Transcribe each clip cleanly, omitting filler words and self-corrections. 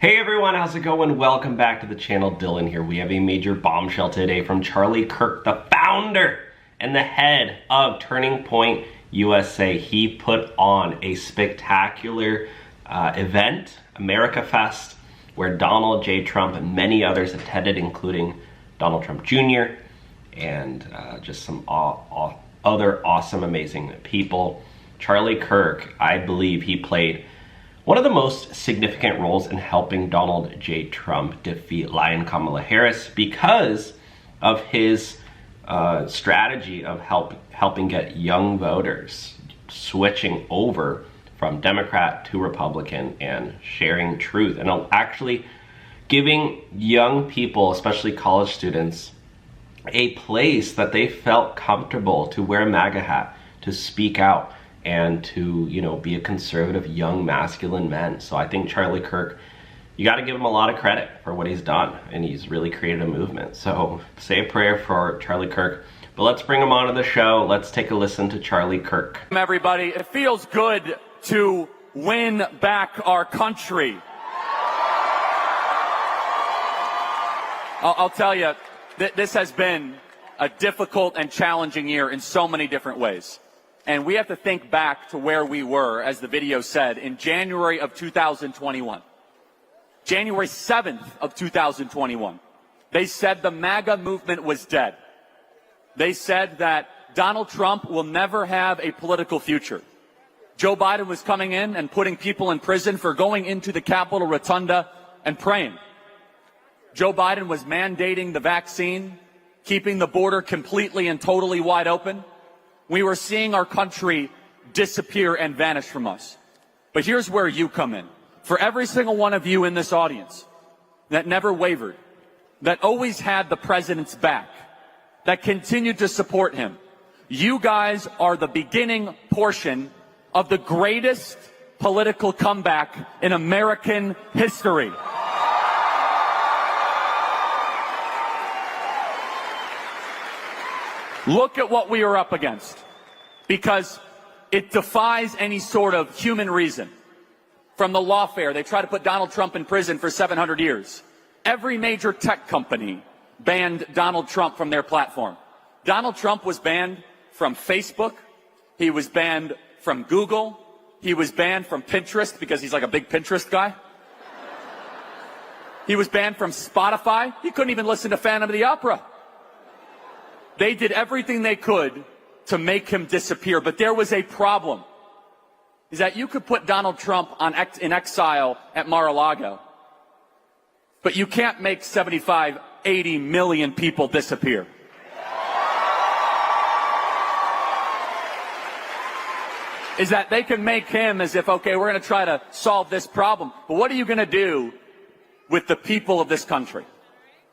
Hey everyone, how's it going? Welcome back to the channel. Dylan here. We have a major bombshell today from Charlie Kirk, the founder and the head of Turning Point USA. He put on a spectacular event, America Fest, where Donald J. Trump and many others attended, including Donald Trump Jr. and just some other awesome, amazing people. Charlie Kirk, I believe he played one of the most significant roles in helping Donald J. Trump defeat Lion Kamala Harris because of his strategy of helping get young voters switching over from Democrat to Republican and sharing truth and actually giving young people, especially college students, a place that they felt comfortable to wear a MAGA hat, to speak out, and to, be a conservative young masculine man. So I think Charlie Kirk, you got to give him a lot of credit for what he's done, and he's really created a movement. So say a prayer for Charlie Kirk. But let's bring him onto the show. Let's take a listen to Charlie Kirk. Everybody, it feels good to win back our country. I'll tell you, this has been a difficult and challenging year in so many different ways. And we have to think back to where we were, as the video said, in January of 2021. January 7th of 2021. They said the MAGA movement was dead. They said that Donald Trump will never have a political future. Joe Biden was coming in and putting people in prison for going into the Capitol Rotunda and praying. Joe Biden was mandating the vaccine, keeping the border completely and totally wide open. We were seeing our country disappear and vanish from us. But here's where you come in. For every single one of you in this audience that never wavered, that always had the president's back, that continued to support him, you guys are the beginning portion of the greatest political comeback in American history. Look at what we are up against, because it defies any sort of human reason. From the lawfare, they try to put Donald Trump in prison for 700 years. Every major tech company banned Donald Trump from their platform. Donald Trump was banned from Facebook. He was banned from Google. He was banned from Pinterest because he's like a big Pinterest guy. He was banned from Spotify. He couldn't even listen to Phantom of the Opera. They did everything they could to make him disappear, but there was a problem. Is that you could put Donald Trump in exile at Mar-a-Lago, but you can't make 75, 80 million people disappear. Is that they can make him as if, okay, we're going to try to solve this problem, but what are you going to do with the people of this country?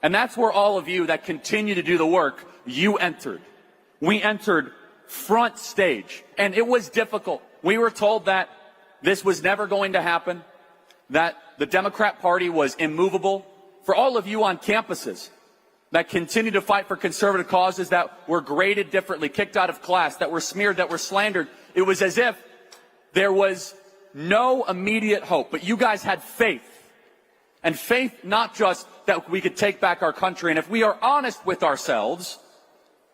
And that's where all of you that continue to do the work, you entered. We entered front stage, and it was difficult. We were told that this was never going to happen, that the Democrat Party was immovable. For all of you on campuses that continue to fight for conservative causes, that were graded differently, kicked out of class, that were smeared, that were slandered, it was as if there was no immediate hope. But you guys had faith. And faith not just that we could take back our country. And if we are honest with ourselves,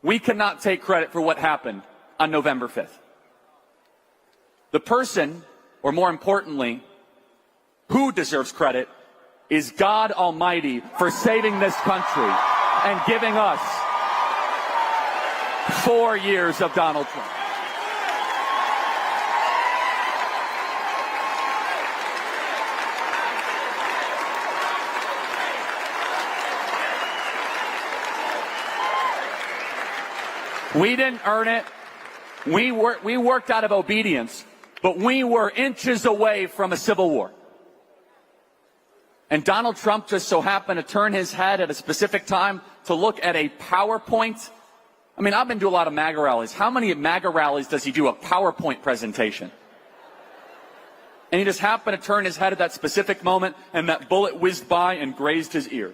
we cannot take credit for what happened on November 5th. The person, or more importantly, who deserves credit is God Almighty for saving this country and giving us 4 years of Donald Trump. We didn't earn it. We worked out of obedience, but we were inches away from a civil war. And Donald Trump just so happened to turn his head at a specific time to look at a PowerPoint. I mean, I've been to a lot of MAGA rallies. How many MAGA rallies does he do a PowerPoint presentation? And he just happened to turn his head at that specific moment, and that bullet whizzed by and grazed his ear.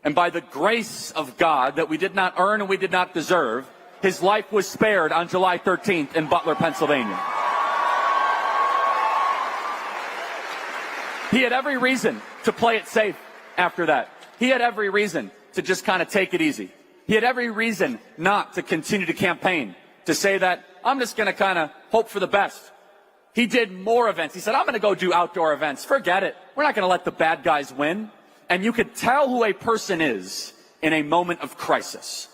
And by the grace of God that we did not earn and we did not deserve, his life was spared on July 13th in Butler, Pennsylvania. He had every reason to play it safe after that. He had every reason to just kind of take it easy. He had every reason not to continue to campaign, to say that I'm just going to kind of hope for the best. He did more events. He said, I'm going to go do outdoor events. Forget it. We're not going to let the bad guys win. And you could tell who a person is in a moment of crisis.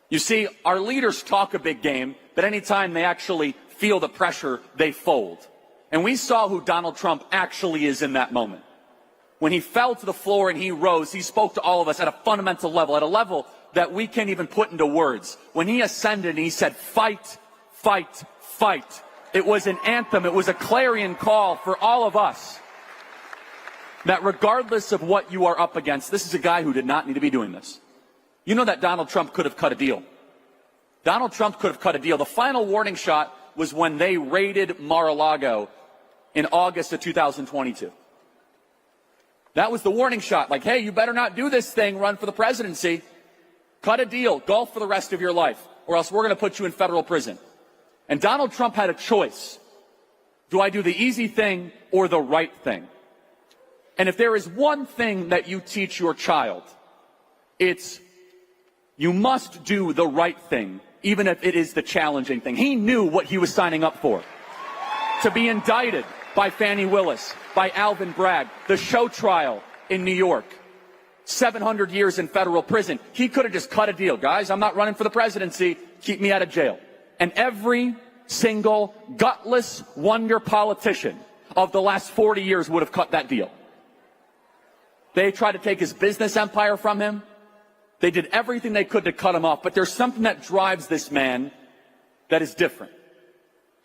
You see, our leaders talk a big game, but anytime they actually feel the pressure, they fold. And we saw who Donald Trump actually is in that moment. When he fell to the floor and he rose, he spoke to all of us at a fundamental level, at a level that we can't even put into words. When he ascended and he said, fight, fight, fight. It was an anthem. It was a clarion call for all of us. That regardless of what you are up against, this is a guy who did not need to be doing this. You know that Donald Trump could have cut a deal. Donald Trump could have cut a deal. The final warning shot was when they raided Mar-a-Lago in August of 2022. That was the warning shot. Like, hey, you better not do this thing, run for the presidency. Cut a deal, golf for the rest of your life, or else we're going to put you in federal prison. And Donald Trump had a choice. Do I do the easy thing or the right thing? And if there is one thing that you teach your child, it's you must do the right thing, even if it is the challenging thing. He knew what he was signing up for. To be indicted by Fani Willis, by Alvin Bragg, the show trial in New York, 700 years in federal prison. He could have just cut a deal. Guys, I'm not running for the presidency. Keep me out of jail. And every single gutless wonder politician of the last 40 years would have cut that deal. They tried to take his business empire from him. They did everything they could to cut him off. But there's something that drives this man that is different.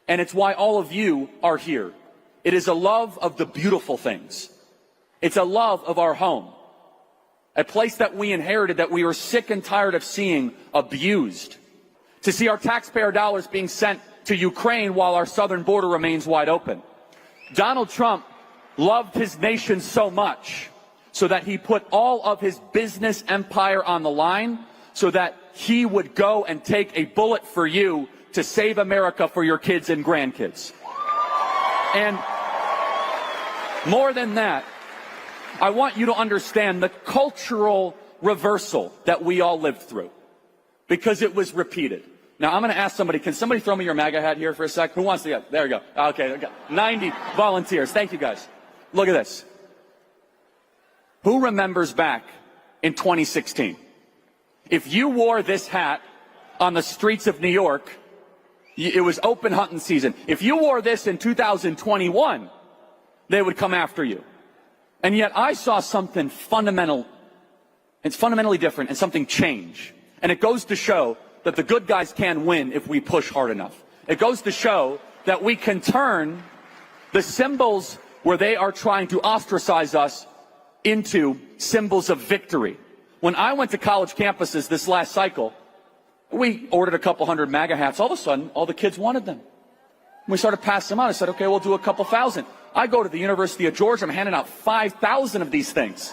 And it's why all of you are here. It is a love of the beautiful things. It's a love of our home. A place that we inherited that we were sick and tired of seeing abused. To see our taxpayer dollars being sent to Ukraine while our southern border remains wide open. Donald Trump loved his nation so much so that he put all of his business empire on the line so that he would go and take a bullet for you to save America for your kids and grandkids. And more than that, I want you to understand the cultural reversal that we all lived through, because it was repeated. Now, I'm going to ask somebody, can somebody throw me your MAGA hat here for a sec? Who wants to get? There we go. Okay, 90 volunteers. Thank you, guys. Look at this. Who remembers back in 2016? If you wore this hat on the streets of New York, it was open hunting season. If you wore this in 2021, they would come after you. And yet I saw something fundamental. It's fundamentally different and something change. And it goes to show that the good guys can win if we push hard enough. It goes to show that we can turn the symbols where they are trying to ostracize us into symbols of victory. When I went to college campuses this last cycle, we ordered a couple hundred MAGA hats. All of a sudden, all the kids wanted them. We started passing them out. I said, okay, we'll do a couple thousand. I go to the University of Georgia. I'm handing out 5,000 of these things.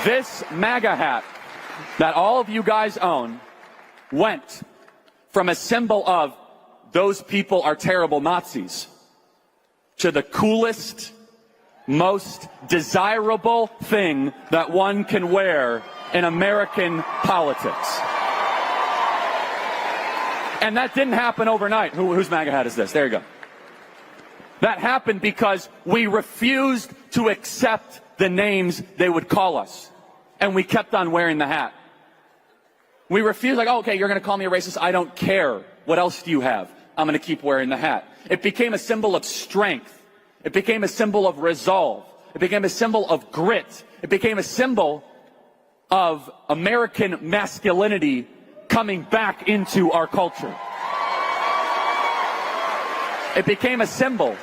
This MAGA hat that all of you guys own went from a symbol of those people are terrible Nazis to the coolest, most desirable thing that one can wear in American politics. And that didn't happen overnight. Whose MAGA hat is this? There you go. That happened because we refused to accept the names they would call us. And we kept on wearing the hat. We refused, like, oh, okay, you're going to call me a racist. I don't care. What else do you have? I'm going to keep wearing the hat. It became a symbol of strength. It became a symbol of resolve. It became a symbol of grit. It became a symbol of American masculinity coming back into our culture. It became a symbol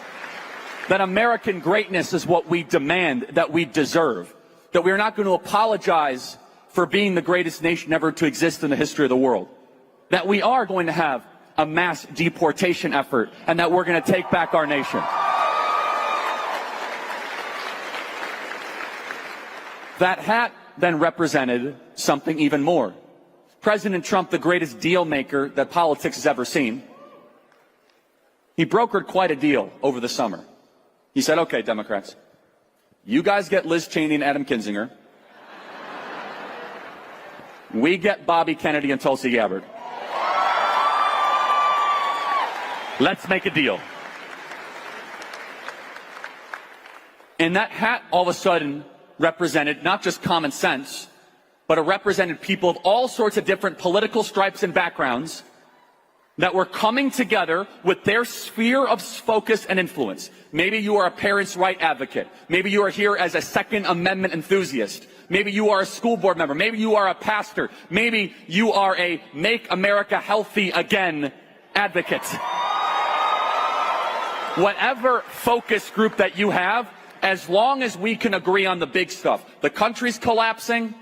that American greatness is what we demand, that we deserve, that we are not going to apologize for being the greatest nation ever to exist in the history of the world, that we are going to have a mass deportation effort, and that we're going to take back our nation. That hat then represented something even more. President Trump, the greatest deal maker that politics has ever seen, he brokered quite a deal over the summer. He said, okay, Democrats, you guys get Liz Cheney and Adam Kinzinger. We get Bobby Kennedy and Tulsi Gabbard. Let's make a deal. And that hat all of a sudden represented not just common sense, but it represented people of all sorts of different political stripes and backgrounds that were coming together with their sphere of focus and influence. Maybe you are a parents' right advocate. Maybe you are here as a Second Amendment enthusiast. Maybe you are a school board member. Maybe you are a pastor. Maybe you are a Make America Healthy Again advocate. Whatever focus group that you have, as long as we can agree on the big stuff, the country's collapsing,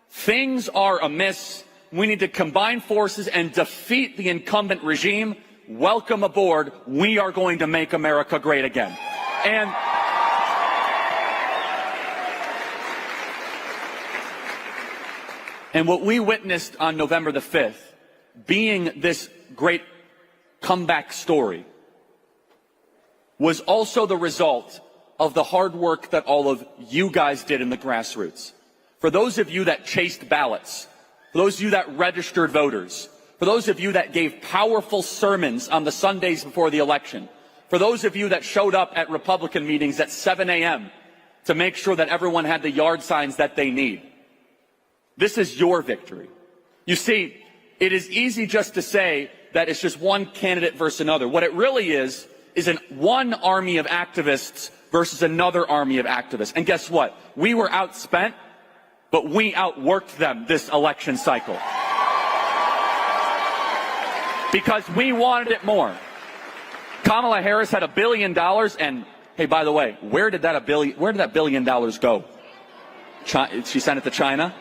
things are amiss, we need to combine forces and defeat the incumbent regime. Welcome aboard. We are going to make America great again. And what we witnessed on November the 5th, being this great comeback story, was also the result of the hard work that all of you guys did in the grassroots. For those of you that chased ballots, for those of you that registered voters, for those of you that gave powerful sermons on the Sundays before the election, for those of you that showed up at Republican meetings at 7 a.m. to make sure that everyone had the yard signs that they need. This is your victory. You see, it is easy just to say that it's just one candidate versus another. What it really is one army of activists versus another army of activists. And guess what? We were outspent, but we outworked them this election cycle. Because we wanted it more. Kamala Harris had $1 billion, and hey, by the way, where did that $1 billion go? She sent it to China?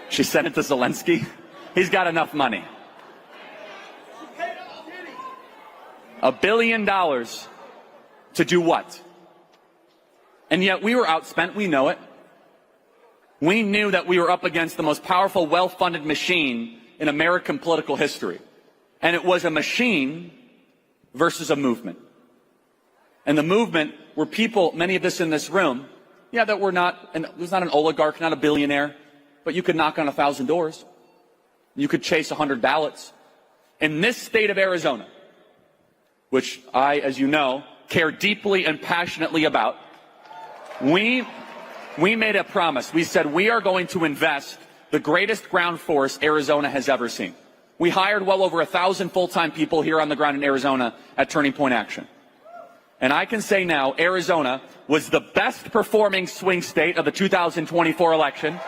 She sent it to Zelensky? He's got enough money. $1 billion to do what? And yet we were outspent, we know it. We knew that we were up against the most powerful, well-funded machine in American political history. And it was a machine versus a movement. And the movement were people, many of us in this room, that were not, and it was not an oligarch, not a billionaire, but you could knock on 1,000 doors. You could chase 100 ballots. In this state of Arizona, which I, as you know, care deeply and passionately about, we made a promise. We said we are going to invest the greatest ground force Arizona has ever seen. We hired well over 1,000 full-time people here on the ground in Arizona at Turning Point Action. And I can say now, Arizona was the best performing swing state of the 2024 election.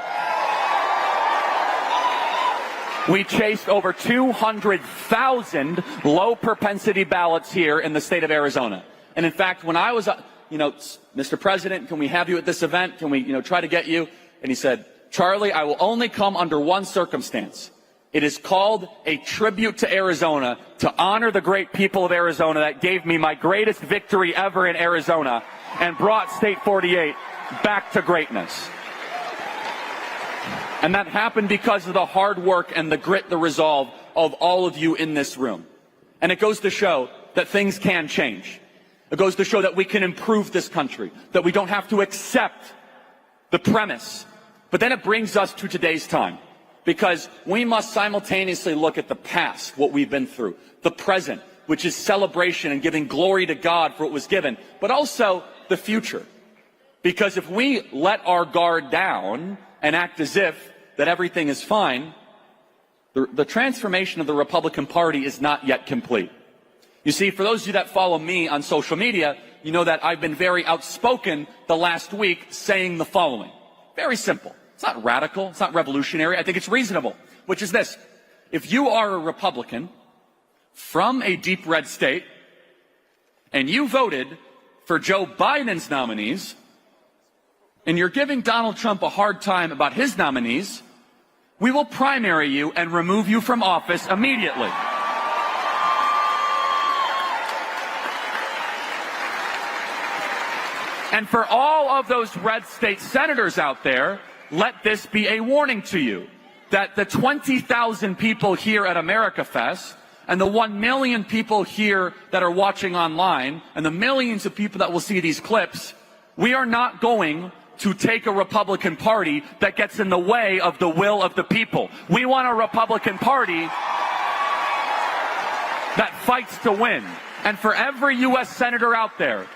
We chased over 200,000 low propensity ballots here in the state of Arizona. And in fact, when I was, Mr. President, can we have you at this event? Can we, try to get you? And he said, Charlie, I will only come under one circumstance. It is called a tribute to Arizona, to honor the great people of Arizona that gave me my greatest victory ever in Arizona and brought State 48 back to greatness. And that happened because of the hard work and the grit, the resolve of all of you in this room. And it goes to show that things can change. It goes to show that we can improve this country, that we don't have to accept the premise. But then it brings us to today's time, because we must simultaneously look at the past, what we've been through, the present, which is celebration and giving glory to God for what was given, but also the future. Because if we let our guard down and act as if that everything is fine, the transformation of the Republican Party is not yet complete. You see, for those of you that follow me on social media, you know that I've been very outspoken the last week saying the following. Very simple. It's not radical. It's not revolutionary. I think it's reasonable, which is this. If you are a Republican from a deep red state and you voted for Joe Biden's nominees and you're giving Donald Trump a hard time about his nominees, we will primary you and remove you from office immediately. And for all of those red state senators out there, let this be a warning to you that the 20,000 people here at America Fest And the 1 million people here that are watching online, and the millions of people that will see these clips, we are not going to take a Republican Party that gets in the way of the will of the people. We want a Republican Party that fights to win. And for every U.S. Senator out there,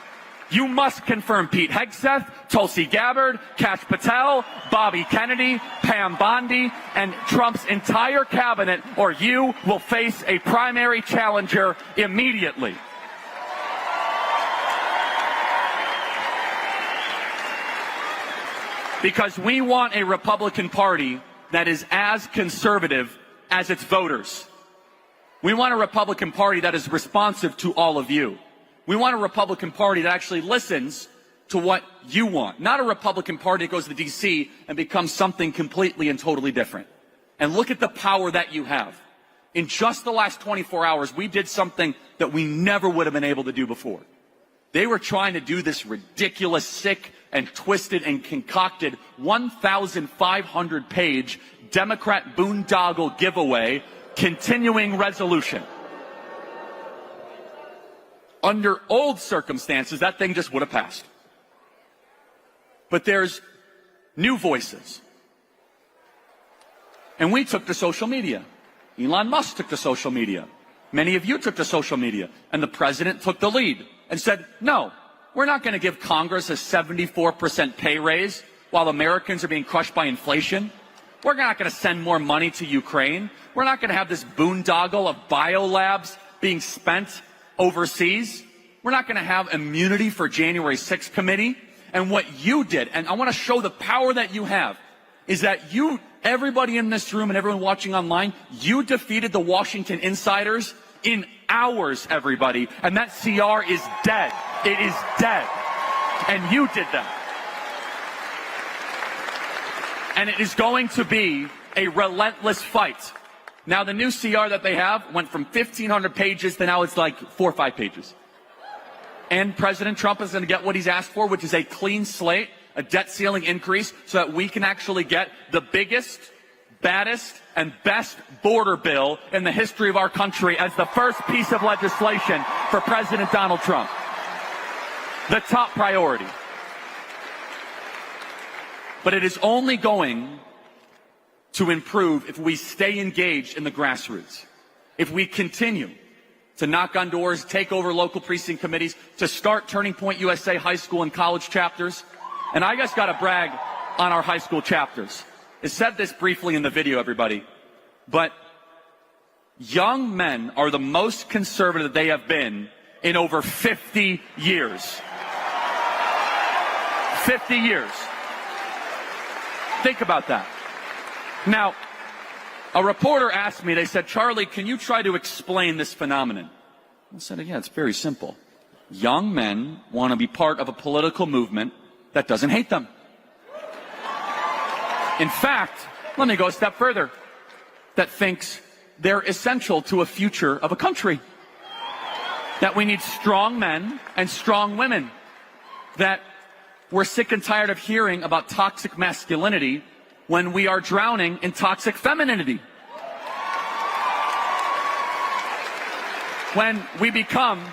you must confirm Pete Hegseth, Tulsi Gabbard, Kash Patel, Bobby Kennedy, Pam Bondi, and Trump's entire cabinet, or you will face a primary challenger immediately. Because we want a Republican Party that is as conservative as its voters. We want a Republican Party that is responsive to all of you. We want a Republican Party that actually listens to what you want, not a Republican Party that goes to D.C. and becomes something completely and totally different. And look at the power that you have. In just the last 24 hours, we did something that we never would have been able to do before. They were trying to do this ridiculous, sick, and twisted and concocted 1,500-page Democrat boondoggle giveaway continuing resolution. Under old circumstances, that thing just would have passed. But there's new voices. And we took to social media. Elon Musk took to social media. Many of you took to social media. And the president took the lead and said, no, we're not going to give Congress a 74% pay raise while Americans are being crushed by inflation. We're not going to send more money to Ukraine. We're not going to have this boondoggle of biolabs being spent overseas. We're not going to have immunity for January 6th committee. And what you did, and I want to show the power that you have, is that you, everybody in this room and everyone watching online, you defeated the Washington insiders in hours, everybody. And that CR is dead. It is dead. And you did that. And it is going to be a relentless fight. Now, the new CR that they have went from 1,500 pages to now it's like 4 or 5 pages. And President Trump is going to get what he's asked for, which is a clean slate, a debt ceiling increase, so that we can actually get the biggest, baddest, and best border bill in the history of our country as the first piece of legislation for President Donald Trump. The top priority. But it is only going to improve if we stay engaged in the grassroots. If we continue to knock on doors, take over local precinct committees, to start Turning Point USA high school and college chapters. And I just got to brag on our high school chapters. I said this briefly in the video, everybody, but young men are the most conservative they have been in over 50 years. 50 years. Think about that. Now, a reporter asked me, they said, Charlie, can you try to explain this phenomenon? I said, yeah, it's very simple. Young men want to be part of a political movement that doesn't hate them. In fact, let me go a step further, that thinks they're essential to a future of a country. That we need strong men and strong women. That we're sick and tired of hearing about toxic masculinity when we are drowning in toxic femininity. When we become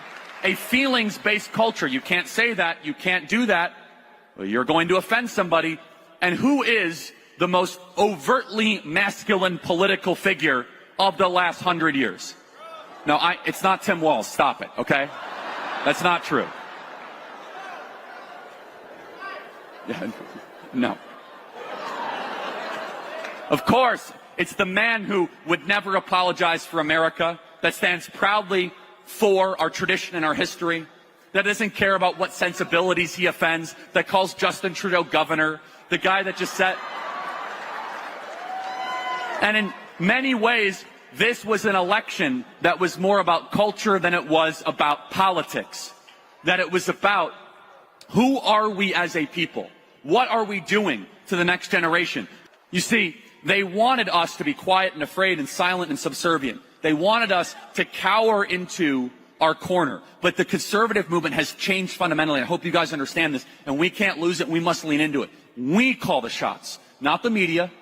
a feelings-based culture, you can't say that, you can't do that, well, you're going to offend somebody. And who is the most overtly masculine political figure of the last 100 years? No, it's not Tim Walz. Stop it, okay? That's not true. Yeah, no. Of course, it's the man who would never apologize for America, that stands proudly for our tradition and our history, that doesn't care about what sensibilities he offends, that calls Justin Trudeau governor, the guy that just said... And in many ways, this was an election that was more about culture than it was about politics. That it was about who are we as a people? What are we doing to the next generation? You see, they wanted us to be quiet and afraid and silent and subservient. They wanted us to cower into our corner. But the conservative movement has changed fundamentally. I hope you guys understand this. And we can't lose it. We must lean into it. We call the shots, not the media,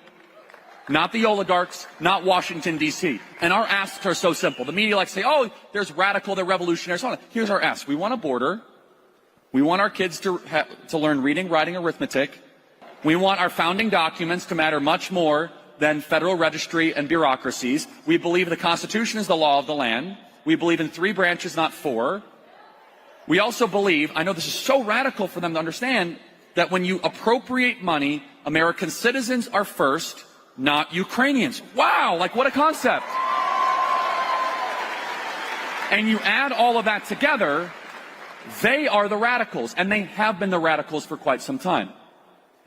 not the oligarchs, not Washington, D.C. And our asks are so simple. The media likes to say, oh, there's radical, they're revolutionaries. Here's our ask. We want a border. We want our kids to learn reading, writing, arithmetic. We want our founding documents to matter much more than federal registry and bureaucracies. We believe the Constitution is the law of the land. We believe in 3 branches, not 4. We also believe, I know this is so radical for them to understand, that when you appropriate money, American citizens are first, not Ukrainians. Wow, like what a concept. And you add all of that together, they are the radicals, and they have been the radicals for quite some time.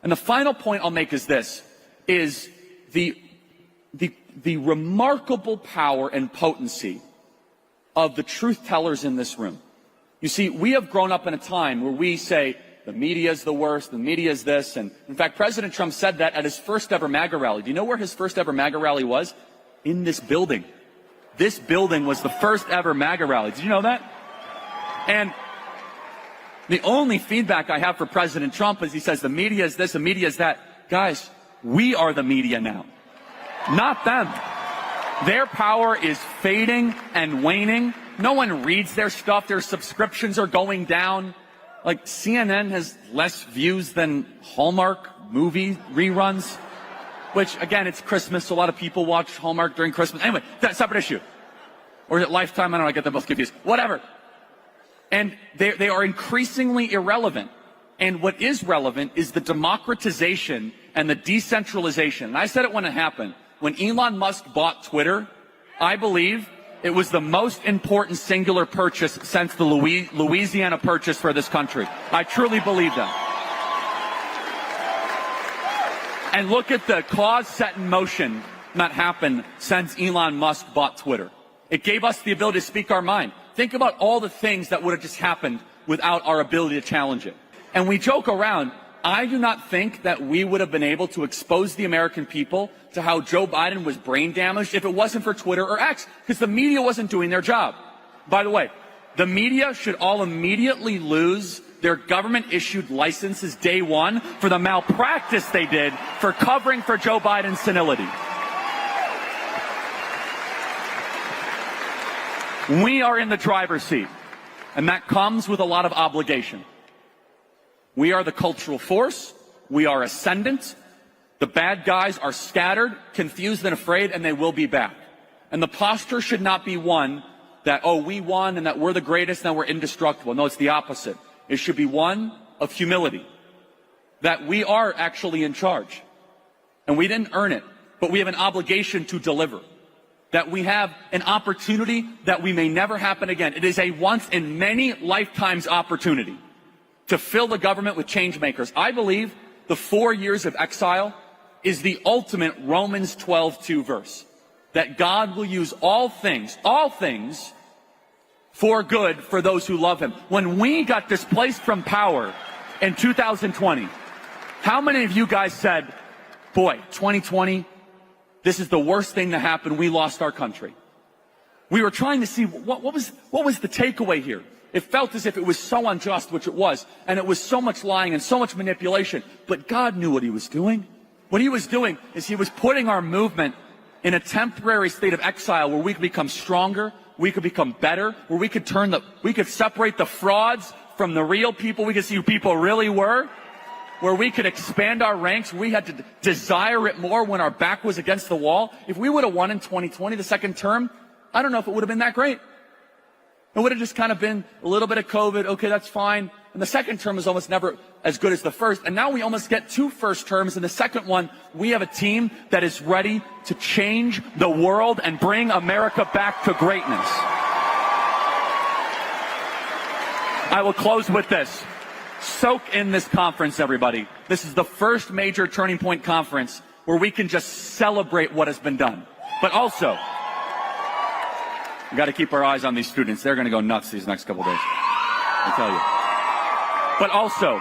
And the final point I'll make is this, is the remarkable power and potency of the truth tellers in this room. You see, we have grown up in a time where we say, the media is the worst, the media is this, and in fact, President Trump said that at his first ever MAGA rally. Do you know where his first ever MAGA rally was? In this building. This building was the first ever MAGA rally. Did you know that? And the only feedback I have for President Trump is he says the media is this, the media is that. Guys, we are the media now, not them. Their power is fading and waning. No one reads their stuff. Their subscriptions are going down. Like CNN has less views than Hallmark movie reruns, which again, it's Christmas. So a lot of people watch Hallmark during Christmas. Anyway, that's a separate issue. Or is it Lifetime? I don't know. I get them both confused. Whatever. And they are increasingly irrelevant. And what is relevant is the democratization and the decentralization. And I said it when it happened. When Elon Musk bought Twitter, I believe it was the most important singular purchase since the Louisiana Purchase for this country. I truly believe that. And look at the cause set in motion that happened since Elon Musk bought Twitter. It gave us the ability to speak our mind. Think about all the things that would have just happened without our ability to challenge it. And we joke around. I do not think that we would have been able to expose the American people to how Joe Biden was brain damaged if it wasn't for Twitter or X, because the media wasn't doing their job. By the way, the media should all immediately lose their government-issued licenses day one for the malpractice they did for covering for Joe Biden's senility. We are in the driver's seat, and that comes with a lot of obligation. We are the cultural force. We are ascendant. The bad guys are scattered, confused, and afraid, and they will be back. And the posture should not be one that, oh, we won and that we're the greatest and that we're indestructible. No, it's the opposite. It should be one of humility, that we are actually in charge. And we didn't earn it, but we have an obligation to deliver. That we have an opportunity that we may never happen again. It is a once in many lifetimes opportunity to fill the government with change makers. I believe the 4 years of exile is the ultimate Romans 12:2 verse. That God will use all things for good for those who love him. When we got displaced from power in 2020, how many of you guys said, boy, 2020, this is the worst thing to happen. We lost our country. We were trying to see what was the takeaway here. It felt as if it was so unjust, which it was, and it was so much lying and so much manipulation. But God knew what he was doing. What he was doing is he was putting our movement in a temporary state of exile where we could become stronger, we could become better, where we could separate the frauds from the real people. We could see who people really were, where we could expand our ranks. We had to desire it more when our back was against the wall. If we would have won in 2020, the second term, I don't know if it would have been that great. It would have just kind of been a little bit of COVID. Okay, that's fine. And the second term is almost never as good as the first. And now we almost get 2 first terms. And the second one, we have a team that is ready to change the world and bring America back to greatness. I will close with this. Soak in this conference, everybody. This is the first major Turning Point conference where we can just celebrate what has been done. But also, we've got to keep our eyes on these students. They're going to go nuts these next couple days, I tell you. But also,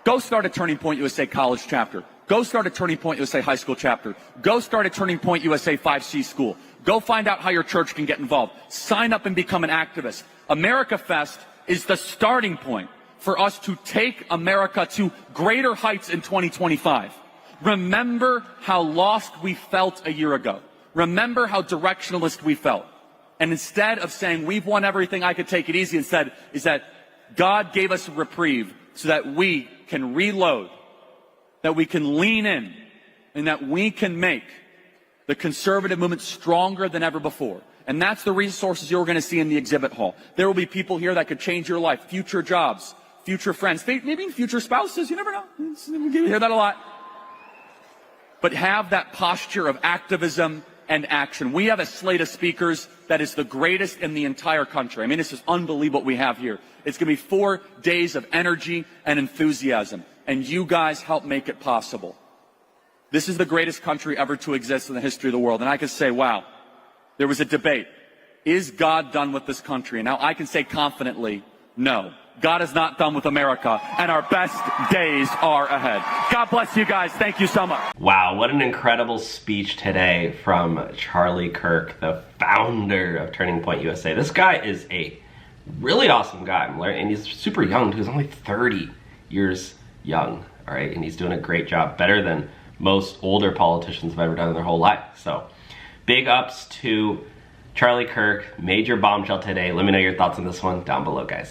go start a Turning Point USA college chapter. Go start a Turning Point USA high school chapter. Go start a Turning Point USA 5C school. Go find out how your church can get involved. Sign up and become an activist. America Fest is the starting point for us to take America to greater heights in 2025. Remember how lost we felt a year ago. Remember how directionalist we felt. And instead of saying, we've won everything, I could take it easy, instead is that God gave us a reprieve so that we can reload, that we can lean in, and that we can make the conservative movement stronger than ever before. And that's the resources you're going to see in the exhibit hall. There will be people here that could change your life, future jobs, future friends, maybe even future spouses. You never know. You hear that a lot. But have that posture of activism and action. We have a slate of speakers that is the greatest in the entire country. I mean, this is unbelievable what we have here. It's going to be 4 days of energy and enthusiasm. And you guys help make it possible. This is the greatest country ever to exist in the history of the world. And I can say, wow, there was a debate. Is God done with this country? And now I can say confidently, no. God is not done with America, and our best days are ahead. God bless you guys. Thank you so much. Wow, what an incredible speech today from Charlie Kirk, the founder of Turning Point USA. This guy is a really awesome guy, and he's super young too. He's only 30 years young, all right? And he's doing a great job, better than most older politicians have ever done in their whole life. So big ups to Charlie Kirk, major bombshell today. Let me know your thoughts on this one down below, guys.